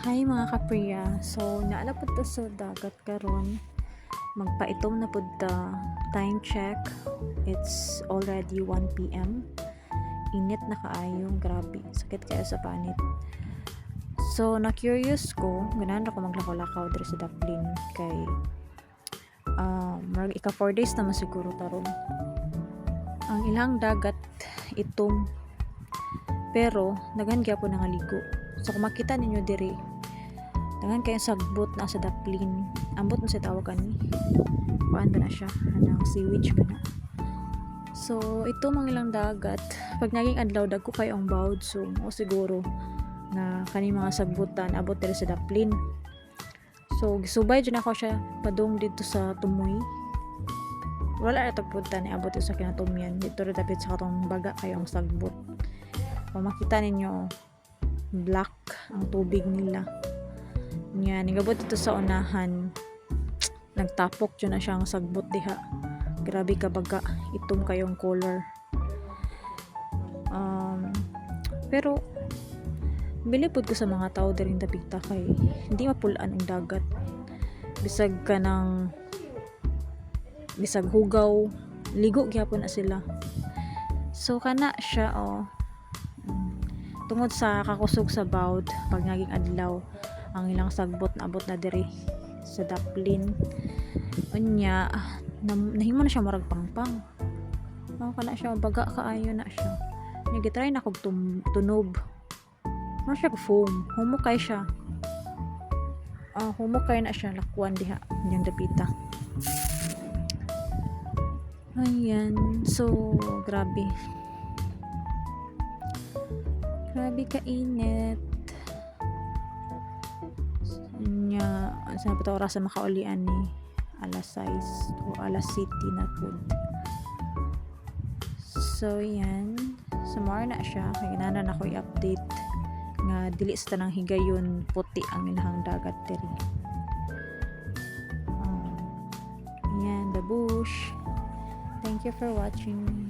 Hi mga kapriya. So naala pud ta sa dagat karon. Magpaitom na pud ta. Time check. It's already 1 p.m. Init na kaayo, grabe. Sakit kayo sa panit. So na curious ko, ganahan ako maglakaw-lakaw diri sa Daplin kay marag ika 4 days na masiguro taron. Ang ilang dagat itom pero daghan gyapon nga ligo. So kung makita ninyo diri, daghan kayo sagbot na sa Daplin. Ambot na sa tawagan ni. Kuan ba na siya? Anang sewage ba na? So ito mga ilang dagat. Pag naging adlaw dagko kayo ang bawd, so o siguro na kani mga sagbutan abot diri sa Daplin. So gisubay dyan ako siya padung dito sa Tumoy. Wala na tagpunta ni abot sa Kinatumyan. Dito rin dapat sa katong baga kayo ang sagbot. Kung makita ninyo, black ang tubig nila. Yan, nagabot dito sa unahan. Nagtapok dyan na siya ang sagbot diha. Grabe ka baga. Itom kayong color. Pero, bilipod ko sa mga tao din dapita kay hindi mapulaan ang dagat. Bisag ka ng bisag hugaw, ligo gyapon na sila. So kana siya tungod sa kakusog sa bawd pag naging adlaw ang ilang sagbot na abot na diri sa Daplin. Unya nahimo na siya marag pangpang. Kana siya baga kaayo na siya. Nya gitry na kog tunob. Ano siya foam, humukay siya. Humukay na siya lakwan diha yang dapita. Ayan, so grabe kainit nya sa pa oras sa makaulian ni alas 6 o alas 7 na po. So yan, sumar na siya kay ganahan ako i-update nga dili sa tanang higayon puti ang ilahang dagat diri. Yan, the bush. Thank you for watching.